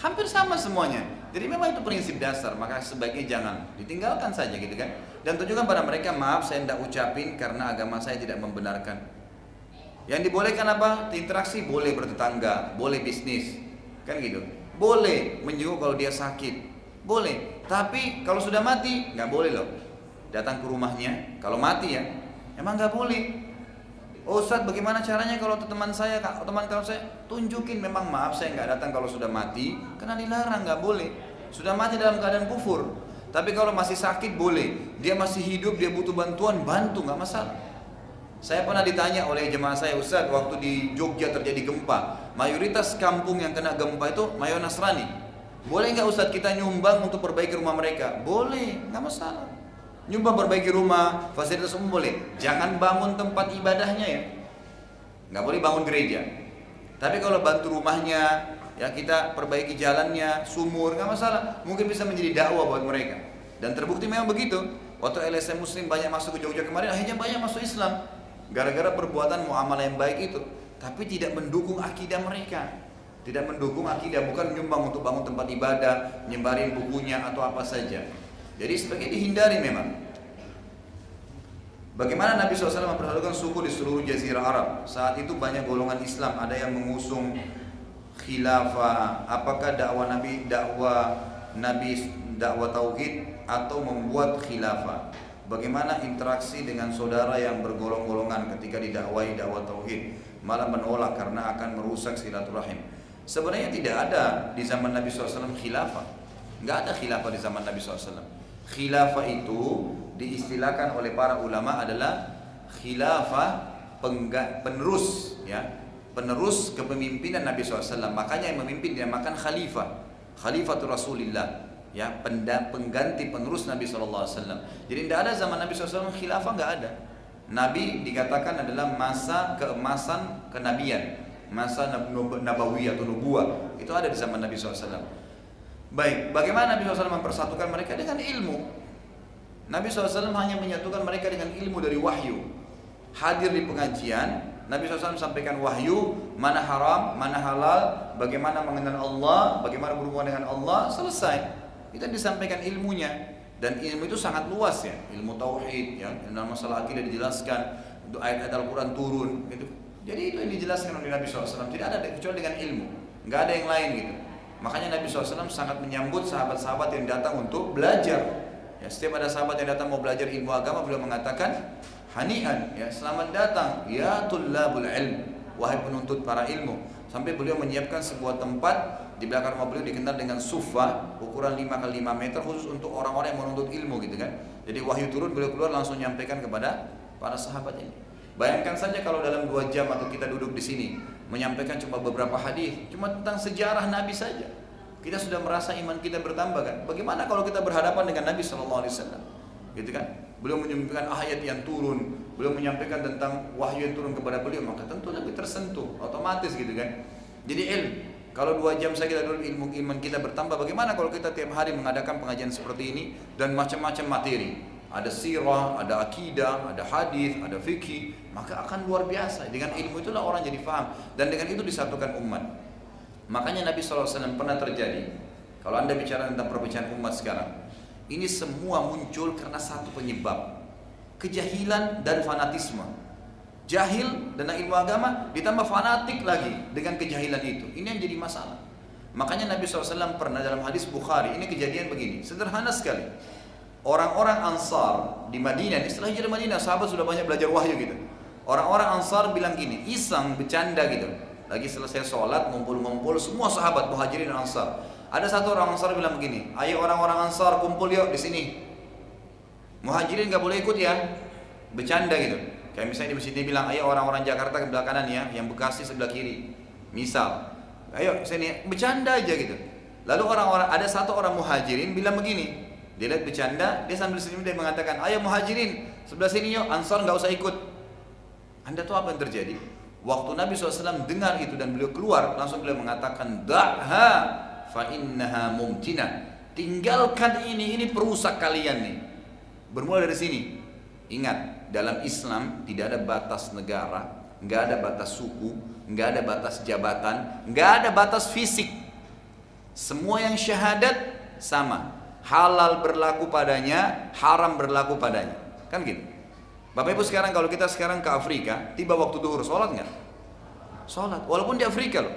Hampir sama semuanya. Jadi memang itu prinsip dasar, maka sebaiknya jangan ditinggalkan saja, gitu kan? Dan tunjukkan pada mereka, maaf saya tidak ucapin karena agama saya tidak membenarkan. Yang dibolehkan apa? Interaksi boleh, bertetangga, boleh bisnis, kan gitu. Boleh menjenguk kalau dia sakit, boleh. Tapi kalau sudah mati nggak boleh loh. Datang ke rumahnya, kalau mati ya, emang nggak boleh. Oh Ustadz, bagaimana caranya kalau teman saya, teman kalau saya tunjukin, memang maaf saya nggak datang kalau sudah mati, karena dilarang, nggak boleh. Sudah mati dalam keadaan kufur. Tapi kalau masih sakit boleh, dia masih hidup, dia butuh bantuan, bantu, nggak masalah. Saya pernah ditanya oleh jemaah saya, Ustadz, waktu di Jogja terjadi gempa, mayoritas kampung yang kena gempa itu mayoritas Nasrani. Boleh nggak Ustadz kita nyumbang untuk perbaiki rumah mereka? Boleh, nggak masalah. Nyumbang perbaiki rumah, fasilitas umum boleh. Jangan bangun tempat ibadahnya ya, nggak boleh bangun gereja. Tapi kalau bantu rumahnya, ya kita perbaiki jalannya, sumur, nggak masalah. Mungkin bisa menjadi dakwah buat mereka. Dan terbukti memang begitu. Waktu LSM Muslim banyak masuk ke Jogja kemarin, akhirnya banyak masuk Islam. Gara-gara perbuatan muamalah yang baik itu. Tapi tidak mendukung akidah mereka. Tidak mendukung akidah, bukan menyumbang untuk bangun tempat ibadah, nyebarin bukunya atau apa saja. Jadi sebagai dihindari memang. Bagaimana Nabi SAW memperhatikan suku di seluruh Jazirah Arab? Saat itu banyak golongan Islam, ada yang mengusung khilafah, apakah dakwah tauhid atau membuat khilafah? Bagaimana interaksi dengan saudara yang bergolong-golongan ketika didakwai dakwah tauhid, malah menolak karena akan merusak silaturahim? Sebenarnya tidak ada di zaman Nabi SAW khilafah. Nggak ada khilafah di zaman Nabi SAW. Khilafah itu diistilahkan oleh para ulama adalah khilafah penerus, ya, penerus kepemimpinan Nabi SAW. Makanya yang memimpin dinamakan khalifah, khalifatul Rasulillah, ya, pengganti penerus Nabi SAW. Jadi tidak ada zaman Nabi SAW khilafah, nggak ada. Nabi dikatakan adalah masa keemasan kenabian, masa nabawiyah atau nubuah, itu ada di zaman Nabi SAW. Baik, bagaimana Nabi SAW mempersatukan mereka? Dengan ilmu. Nabi SAW hanya menyatukan mereka dengan ilmu dari wahyu. Hadir di pengajian, Nabi SAW sampaikan wahyu, mana haram, mana halal, bagaimana mengenal Allah, bagaimana berhubungan dengan Allah, selesai. Itu disampaikan ilmunya. Dan ilmu itu sangat luas ya, ilmu tauhid, ya, dalam masalah akidah dijelaskan, untuk ayat-ayat Al-Quran turun, gitu. Jadi itu yang dijelaskan oleh Nabi SAW, tidak ada kecuali dengan ilmu, nggak ada yang lain gitu. Makanya Nabi SAW sangat menyambut sahabat-sahabat yang datang untuk belajar. Ya, setiap ada sahabat yang datang mau belajar ilmu agama, beliau mengatakan hani'an, ya, selamat datang ya tullabul ilm, wahai penuntut para ilmu. Sampai beliau menyiapkan sebuah tempat di belakang rumah beliau dikenal dengan sufa, ukuran 5 kali 5 meter, khusus untuk orang-orang yang menuntut ilmu gitu kan. Jadi wahyu turun, beliau keluar langsung nyampaikan kepada para sahabat ini. Bayangkan saja kalau dalam 2 jam atau kita duduk di sini menyampaikan cuma beberapa hadis, cuma tentang sejarah Nabi saja, kita sudah merasa iman kita bertambah kan. Bagaimana kalau kita berhadapan dengan Nabi SAW, gitu kan? Beliau menyampaikan ayat yang turun, beliau menyampaikan tentang wahyu yang turun kepada beliau, maka tentu lebih tersentuh, otomatis gitu kan. Jadi kalau 2 jam saja kita duduk, ilmu iman kita bertambah. Bagaimana kalau kita tiap hari mengadakan pengajian seperti ini dan macam-macam materi? Ada sirah, ada akidah, ada hadis, ada fikih, maka akan luar biasa. Dengan ilmu itulah orang jadi paham, dan dengan itu disatukan umat. Makanya Nabi SAW pernah terjadi, kalau anda bicara tentang perpecahan umat sekarang, ini semua muncul karena satu penyebab, kejahilan dan fanatisme. Jahil dan ilmu agama ditambah fanatik lagi dengan kejahilan itu. Ini yang jadi masalah. Makanya Nabi SAW pernah dalam hadis Bukhari, ini kejadian begini, sederhana sekali. Orang-orang Ansar di Madinah, setelah hijrah Madinah, sahabat sudah banyak belajar wahyu gitu. Orang-orang Ansar bilang gini, iseng, bercanda gitu. Lagi selesai sholat, ngumpul-ngumpul, semua sahabat Muhajirin dan Ansar. Ada satu orang Ansar bilang begini, ayo orang-orang Ansar kumpul yuk di sini. Muhajirin nggak boleh ikut ya, bercanda gitu. Kayak misalnya di masjid dia bilang, ayo orang-orang Jakarta ke sebelah kanan ya, yang Bekasi sebelah kiri. Misal, ayo sini, bercanda aja gitu. Lalu ada satu orang Muhajirin bilang begini, dia lihat bercanda, dia sambil senyum dia mengatakan, ayo Muhajirin sebelah sini yuk, Ansar nggak usah ikut. Anda tahu apa yang terjadi? Waktu Nabi SAW dengar itu dan beliau keluar, langsung beliau mengatakan, da'ha fa innaha mumtinah. Tinggalkan ini perusak kalian nih. Bermula dari sini. Ingat, dalam Islam tidak ada batas negara, nggak ada batas suku, nggak ada batas jabatan, nggak ada batas fisik. Semua yang syahadat sama. Halal berlaku padanya, haram berlaku padanya. Kan gitu. Bapak Ibu sekarang kalau kita sekarang ke Afrika, tiba waktu duhur, sholat nggak? Sholat, walaupun di Afrika loh.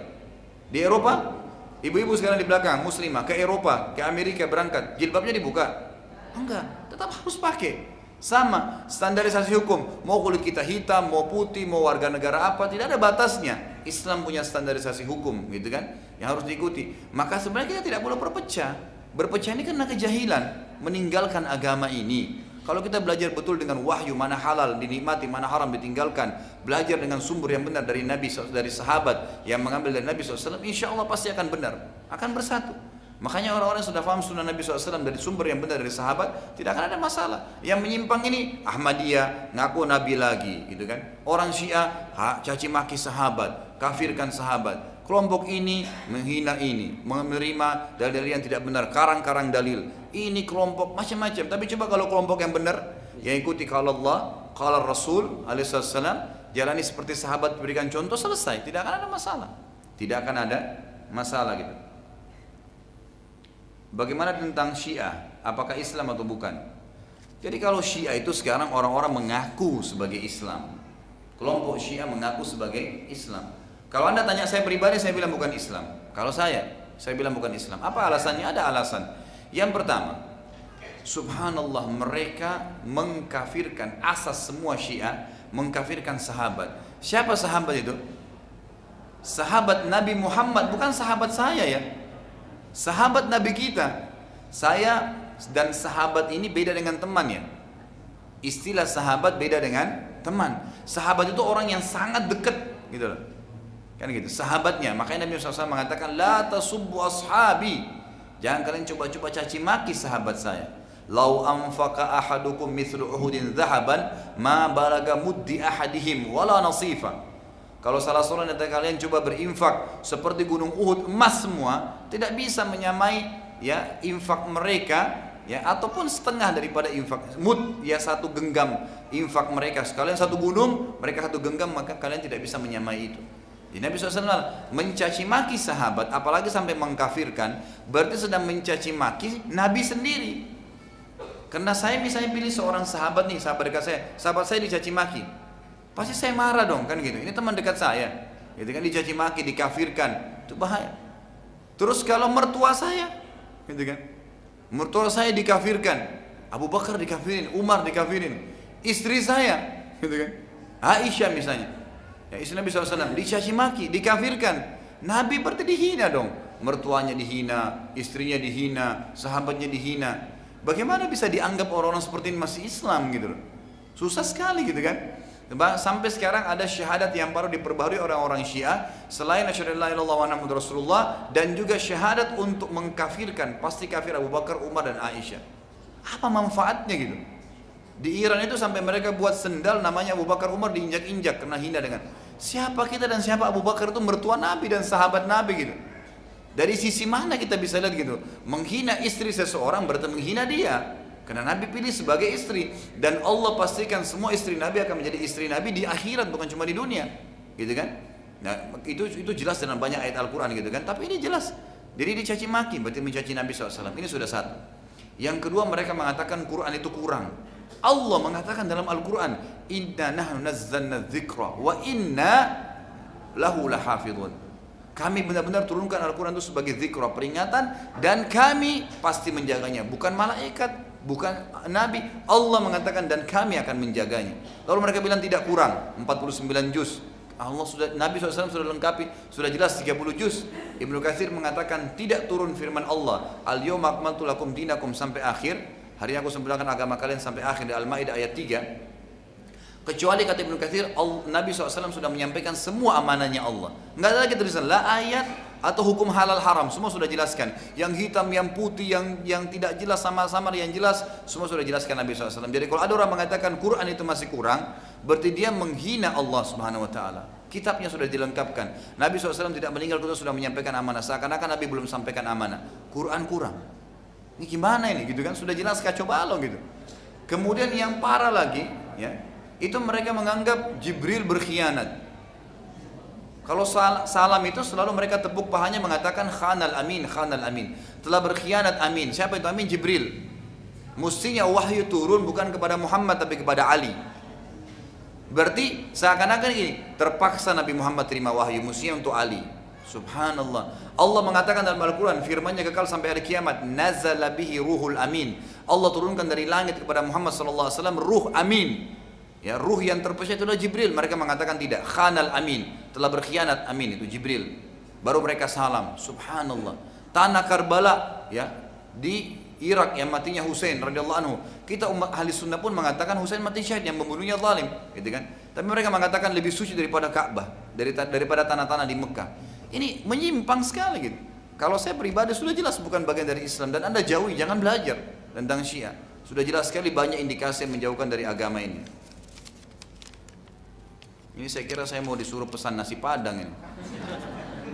Di Eropa, ibu-ibu sekarang di belakang, muslimah, ke Eropa, ke Amerika berangkat, jilbabnya dibuka? Enggak, tetap harus pakai. Sama, standarisasi hukum, mau kulit kita hitam, mau putih, mau warga negara apa, tidak ada batasnya. Islam punya standarisasi hukum, gitu kan, yang harus diikuti. Maka sebenarnya kita tidak boleh berpecah. Berpecah ini karena kejahilan, meninggalkan agama ini. Kalau kita belajar betul dengan wahyu, mana halal dinikmati, mana haram ditinggalkan, belajar dengan sumber yang benar dari Nabi, dari sahabat yang mengambil dari Nabi SAW, insya Allah pasti akan benar, akan bersatu. Makanya orang-orang yang sudah paham sunnah Nabi SAW dari sumber yang benar dari sahabat, tidak akan ada masalah. Yang menyimpang ini Ahmadiyah, ngaku Nabi lagi, gitu kan? Orang Syiah, caci maki sahabat, kafirkan sahabat. Kelompok ini menghina ini, menerima dalil yang tidak benar, karang-karang dalil. Ini kelompok macam-macam. Tapi coba kalau kelompok yang benar, yang ikuti kalau Allah, kalau Rasul alaihissalam, jalani seperti sahabat berikan contoh, selesai. Tidak akan ada masalah. Tidak akan ada masalah gitu. Bagaimana tentang Syiah? Apakah Islam atau bukan? Jadi kalau Syiah itu sekarang orang-orang mengaku sebagai Islam. Kelompok Syiah mengaku sebagai Islam. Kalau anda tanya saya pribadi, saya bilang bukan Islam. Kalau saya bilang bukan Islam. Apa alasannya? Ada alasan. Yang pertama, subhanallah, mereka mengkafirkan asas semua Syiah, mengkafirkan sahabat. Siapa sahabat itu? Sahabat Nabi Muhammad, bukan sahabat saya ya. Sahabat Nabi kita. Saya dan sahabat ini beda dengan teman ya. Istilah sahabat beda dengan teman. Sahabat itu orang yang sangat dekat gitu loh. Kan gitu, sahabatnya. Makanya Nabi SAW mengatakan, la tasubbu ashabi. Jangan kalian coba-coba caci maki sahabat saya. Lau anfaqa ahadukum mithlu uhudin dhahaban ma balaga muddi ahadihim wala nasifa. Kalau salah seorang dari kalian coba berinfak seperti gunung Uhud emas semua, tidak bisa menyamai ya infak mereka ya, ataupun setengah daripada infak mud ya, satu genggam infak mereka. Sekalian satu gunung, mereka satu genggam, maka kalian tidak bisa menyamai itu. Jadi Nabi SAW mencaci maki sahabat, apalagi sampai mengkafirkan, berarti sedang mencaci maki Nabi sendiri. Karena saya misalnya pilih seorang sahabat nih, sahabat dekat saya, sahabat saya dicaci maki. Pasti saya marah dong kan gitu. Ini teman dekat saya, gitu kan, dicaci maki, dikafirkan, itu bahaya. Terus kalau mertua saya, gitu kan, mertua saya dikafirkan, Abu Bakar dikafirin, Umar dikafirin, istri saya, gitu kan, Aisyah misalnya, ya istri Nabi SAW dicaci maki, dikafirkan, Nabi berarti dihina dong, mertuanya dihina, istrinya dihina, sahabatnya dihina. Bagaimana bisa dianggap orang-orang seperti ini masih Islam gitu loh? Susah sekali gitu kan. Sampai sekarang ada syahadat yang baru diperbaharui orang-orang Syiah selain asyhadu an la ilaha illallah wa anna muhammadar rasulullah, dan juga syahadat untuk mengkafirkan, pasti kafir Abu Bakar, Umar dan Aisyah. Apa manfaatnya gitu? Di Iran itu sampai mereka buat sendal namanya Abu Bakar, Umar, diinjak-injak karena hina dengan siapa kita dan siapa Abu Bakar, itu mertua Nabi dan sahabat Nabi gitu. Dari sisi mana kita bisa lihat gitu? Menghina istri seseorang berarti menghina dia. Karena Nabi pilih sebagai istri, dan Allah pastikan semua istri Nabi akan menjadi istri Nabi di akhirat, bukan cuma di dunia, gitu kan? Nah, itu jelas dalam banyak ayat Al-Quran gitu kan? Tapi ini jelas, jadi dicaci maki berarti mencaci Nabi SAW. Ini sudah satu. Yang kedua, mereka mengatakan Quran itu kurang. Allah mengatakan dalam Al-Quran, Inna nahnu nazzalna dzikra wa inna lahu lahafidhun. Kami benar-benar turunkan Al-Quran itu sebagai zikra, peringatan, dan kami pasti menjaganya. Bukan malaikat, bukan Nabi, Allah mengatakan dan kami akan menjaganya. Lalu mereka bilang tidak kurang, 49 juz. Allah sudah, Nabi SAW sudah lengkapi, sudah jelas 30 juz. Ibnu Katsir mengatakan tidak turun firman Allah, Al-yawma akmaltu lakum dinakum sampai akhir. Hari ini aku sempurnakan agama kalian sampai akhir di Al-Maidah ayat 3. Kecuali kata Ibnu Katsir, Nabi SAW sudah menyampaikan semua amanahnya Allah. Enggak ada lagi tulisan la ayat atau hukum halal haram, semua sudah jelaskan. Yang hitam, yang putih, yang tidak jelas, sama-sama yang jelas, semua sudah jelaskan Nabi SAW. Jadi kalau ada orang mengatakan Quran itu masih kurang, berarti dia menghina Allah Subhanahu Wa Taala. Kitabnya sudah dilengkapkan. Nabi SAW tidak meninggal ketika sudah menyampaikan amanah. Seakan-akan Nabi belum sampaikan amanah. Quran kurang. Ini gimana ini? Gitu kan? Sudah jelas kacau balau gitu. Kemudian yang parah lagi, ya. Itu mereka menganggap Jibril berkhianat. Kalau salam itu selalu mereka tepuk pahanya mengatakan khanal amin, khanal amin. Telah berkhianat amin. Siapa itu amin? Jibril. Mestinya wahyu turun bukan kepada Muhammad tapi kepada Ali. Berarti seakan-akan ini terpaksa Nabi Muhammad terima wahyu, mestinya untuk Ali. Subhanallah. Allah mengatakan dalam Al-Quran, firman-Nya kekal sampai hari kiamat, nazala bihi ruhul amin. Allah turunkan dari langit kepada Muhammad SAW ruh amin. Ya, ruh yang terpercaya itu adalah Jibril. Mereka mengatakan tidak, khanal amin, telah berkhianat amin, itu Jibril. Baru mereka salam. Subhanallah. Tanah Karbala, ya, di Irak yang matinya Husain radhiyallahu anhu. Kita umat ahli sunnah pun mengatakan Husain mati syahid, yang membunuhnya zalim, gitu kan? Tapi mereka mengatakan lebih suci daripada Ka'bah, daripada tanah-tanah di Mekah. Ini menyimpang sekali gitu. Kalau saya pribadi sudah jelas bukan bagian dari Islam, dan Anda jauhi, jangan belajar tentang Syiah. Sudah jelas sekali banyak indikasi yang menjauhkan dari agama ini. Ini saya kira saya mau disuruh pesan nasi padang ini.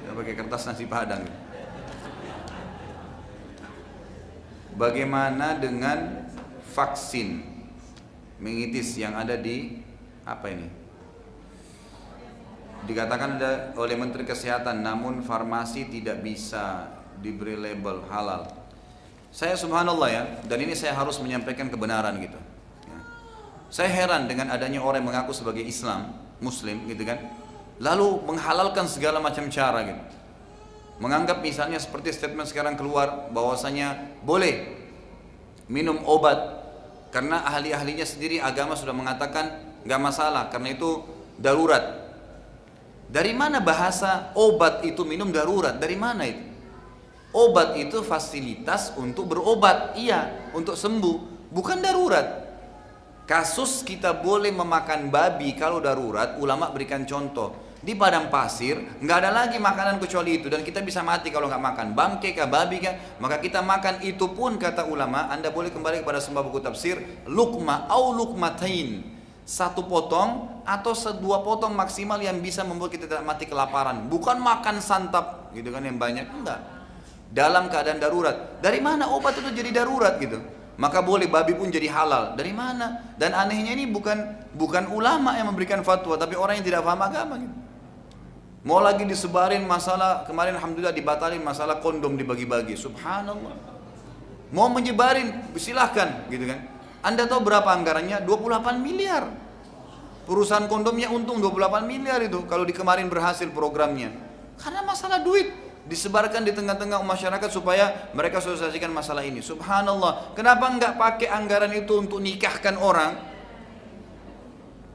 Saya pakai kertas nasi padang. Bagaimana dengan vaksin meningitis yang ada di apa ini? Dikatakan ada oleh Menteri Kesehatan, namun farmasi tidak bisa diberi label halal. Saya subhanallah ya, dan ini saya harus menyampaikan kebenaran gitu. Saya heran dengan adanya orang yang mengaku sebagai Islam, Muslim gitu kan, lalu menghalalkan segala macam cara gitu. Menganggap misalnya seperti statement sekarang keluar bahwasanya boleh minum obat karena ahli-ahlinya sendiri agama sudah mengatakan nggak masalah karena itu darurat. Dari mana bahasa obat itu minum darurat? Dari mana itu? Obat itu fasilitas untuk berobat, iya, untuk sembuh, bukan darurat. Kasus kita boleh memakan babi kalau darurat, ulama berikan contoh. Di padang pasir, nggak ada lagi makanan kecuali itu, dan kita bisa mati kalau nggak makan. Bangke kah, babi kah, maka kita makan itu pun kata ulama. Anda boleh kembali kepada sebuah buku tafsir, lukma au lukmatain, satu potong atau dua potong maksimal yang bisa membuat kita tidak mati kelaparan. Bukan makan santap, gitu kan yang banyak, enggak. Dalam keadaan darurat. Dari mana obat itu jadi darurat gitu? Maka boleh babi pun jadi halal. Dari mana? Dan anehnya ini bukan ulama yang memberikan fatwa, tapi orang yang tidak paham agama gitu. Mau lagi disebarin masalah, kemarin alhamdulillah dibatalin masalah kondom dibagi-bagi. Subhanallah. Mau menyebarin silahkan gitu kan. Anda tahu berapa anggarannya? 28 miliar. Perusahaan kondomnya untung 28 miliar itu kalau di kemarin berhasil programnya. Karena masalah duit disebarkan di tengah-tengah masyarakat supaya mereka sosialisasikan masalah ini. Subhanallah, kenapa enggak pakai anggaran itu untuk nikahkan orang?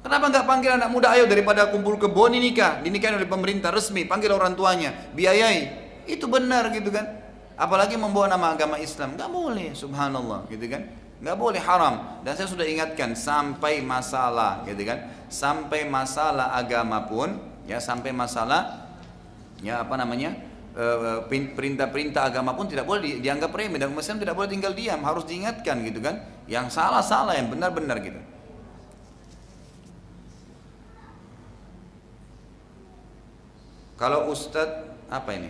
Kenapa enggak panggil anak muda, ayo daripada kumpul kebun nikah, dinikahin oleh pemerintah resmi, panggil orang tuanya, biayai. Itu benar gitu kan. Apalagi membawa nama agama Islam, enggak boleh, subhanallah gitu kan. Enggak boleh, haram. Dan saya sudah ingatkan sampai masalah gitu kan, sampai masalah agama pun ya, sampai masalah ya apa namanya, perintah-perintah agama pun tidak boleh dianggap remeh, dan umat Islam tidak boleh tinggal diam, harus diingatkan gitu kan. Yang salah-salah, yang benar-benar gitu. Kalau Ustadz, apa ini?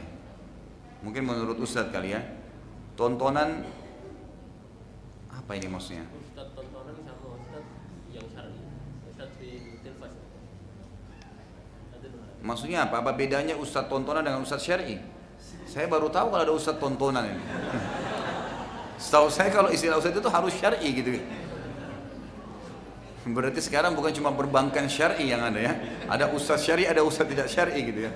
Mungkin menurut Ustadz kali ya, tontonan apa ini maksudnya? Ustadz tontonan sama Ustadz yang syar'i, Ustadz di televisi. Maksudnya apa? Apa bedanya Ustadz tontonan dengan Ustadz syar'i? Saya baru tahu kalau ada Ustadz tontonan ini. Setahu saya kalau istilah Ustadz itu harus syar'i gitu. Berarti sekarang bukan cuma perbankan syar'i yang ada ya. Ada Ustadz syar'i, ada Ustadz tidak syar'i gitu ya.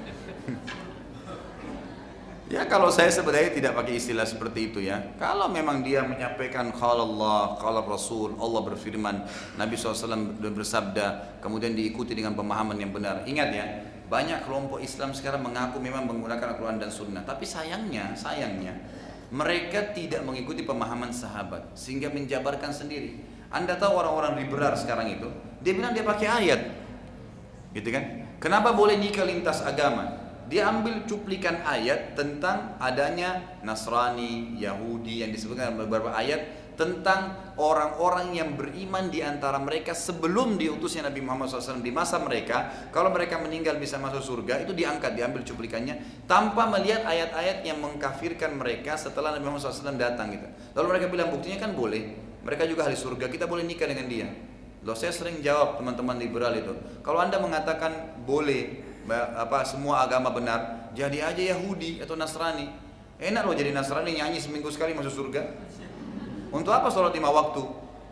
Ya kalau saya sebenarnya tidak pakai istilah seperti itu ya. Kalau memang dia menyampaikan qala Allah, qala Rasul, Allah berfirman, Nabi SAW bersabda, kemudian diikuti dengan pemahaman yang benar. Ingat ya, banyak kelompok Islam sekarang mengaku memang menggunakan Al-Quran dan Sunnah, tapi sayangnya mereka tidak mengikuti pemahaman sahabat sehingga menjabarkan sendiri. Anda tahu orang-orang liberal sekarang itu, dia bilang dia pakai ayat, gitu kan? Kenapa boleh nikah lintas agama? Dia ambil cuplikan ayat tentang adanya Nasrani, Yahudi yang disebutkan dalam beberapa ayat tentang orang-orang yang beriman di antara mereka sebelum diutusnya Nabi Muhammad SAW di masa mereka, kalau mereka meninggal bisa masuk surga, itu diangkat, diambil cuplikannya tanpa melihat ayat-ayat yang mengkafirkan mereka setelah Nabi Muhammad SAW datang gitu. Lalu mereka bilang buktinya kan boleh, mereka juga ahli surga, kita boleh nikah dengan dia. Loh, saya sering jawab teman-teman liberal itu, kalau Anda mengatakan boleh apa semua agama benar, jadi aja Yahudi atau Nasrani. Enak loh jadi Nasrani, nyanyi seminggu sekali masuk surga. Untuk apa sholat 5 waktu?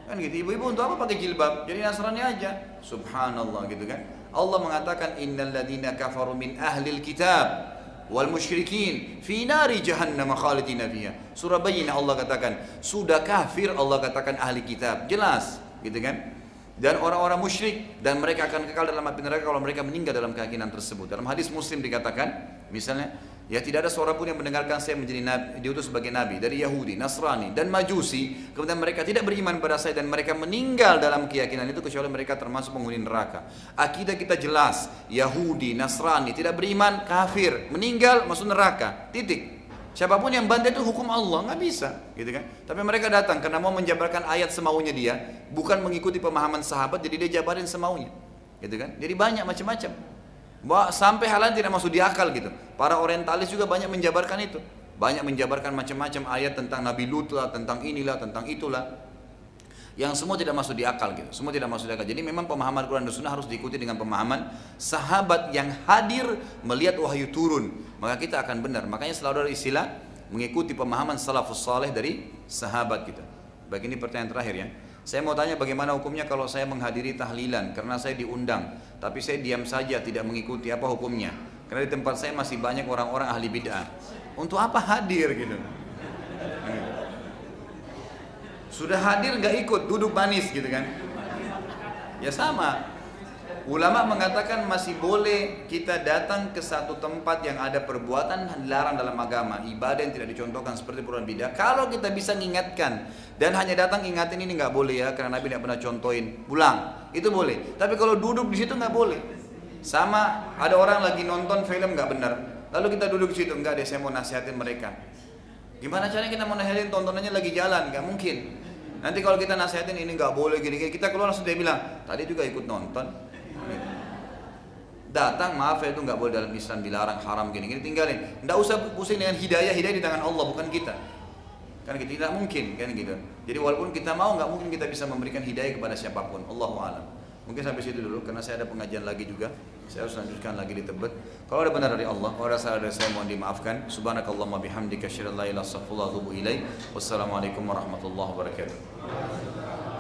Kan gitu. Ibu-ibu untuk apa pakai jilbab? Jadi Nasrani aja. Subhanallah gitu kan. Allah mengatakan innal ladzina kafaru min ahlil kitab wal musyrikin fi nari jahannam khalidina fiha. Surah Bayyinah Allah katakan, sudah kafir Allah katakan ahli kitab. Jelas, gitu kan? Dan orang-orang musyrik, dan mereka akan kekal dalam api neraka kalau mereka meninggal dalam keyakinan tersebut. Dalam hadis Muslim dikatakan, misalnya, ya tidak ada seorang pun yang mendengarkan saya menjadi nabi, diutus sebagai nabi dari Yahudi, Nasrani dan Majusi, kemudian mereka tidak beriman pada saya dan mereka meninggal dalam keyakinan itu kecuali mereka termasuk penghuni neraka. Akidah kita jelas, Yahudi, Nasrani tidak beriman, kafir, meninggal masuk neraka. Titik. Siapapun yang bantai itu hukum Allah, nggak bisa, gitu kan? Tapi mereka datang karena mau menjabarkan ayat semaunya dia, bukan mengikuti pemahaman sahabat, jadi dia jabarin semaunya, gitu kan? Jadi banyak macam-macam, sampai hal lain tidak masuk di akal gitu. Para orientalis juga banyak menjabarkan itu, banyak menjabarkan macam-macam ayat tentang Nabi Lut lah, tentang inilah, tentang itulah, yang semua tidak masuk di akal gitu, semua tidak masuk di akal. Jadi memang pemahaman Quran dan Sunnah harus diikuti dengan pemahaman sahabat yang hadir melihat wahyu turun, maka kita akan benar. Makanya selalu ada istilah mengikuti pemahaman salafus saleh dari sahabat kita. Baik, ini pertanyaan terakhir ya. Saya mau tanya bagaimana hukumnya kalau saya menghadiri tahlilan karena saya diundang, tapi saya diam saja tidak mengikuti, apa hukumnya? Karena di tempat saya masih banyak orang-orang ahli bid'ah. Untuk apa hadir gitu? Sudah hadir nggak ikut, duduk manis gitu kan? Ya sama. Ulama mengatakan masih boleh kita datang ke satu tempat yang ada perbuatan dilarang dalam agama, ibadah yang tidak dicontohkan seperti perbuatan bidah. Kalau kita bisa mengingatkan dan hanya datang ingatin ini nggak boleh ya, karena Nabi tidak pernah contohin, pulang itu boleh. Tapi kalau duduk di situ nggak boleh. Sama ada orang lagi nonton film nggak benar, lalu kita duduk di situ, nggak deh saya mau nasihatin mereka. Gimana caranya kita mau nasihatin, tontonannya lagi jalan? Nggak mungkin. Nanti kalau kita nasihatin ini nggak boleh gini-gini, kita keluar langsung dia bilang, tadi juga ikut nonton. Datang, maaf ya itu nggak boleh dalam Islam, dilarang, haram gini-gini, tinggalin. Nggak usah pusing dengan hidayah di tangan Allah, bukan kita. Kan kita tidak mungkin kan gitu. Jadi walaupun kita mau, nggak mungkin kita bisa memberikan hidayah kepada siapapun. Allahu a'lam. Mungkin sampai situ dulu karena saya ada pengajian lagi juga. Saya harus lanjutkan lagi di Tebet. Kalau ada benar dari Allah, kalau ada salah dari saya mohon dimaafkan. Subhanakallahumma bihamdika asyhadu an la ilaha illa anta astaghfiruka wa atubu ilaik. Wassalamualaikum warahmatullahi wabarakatuh.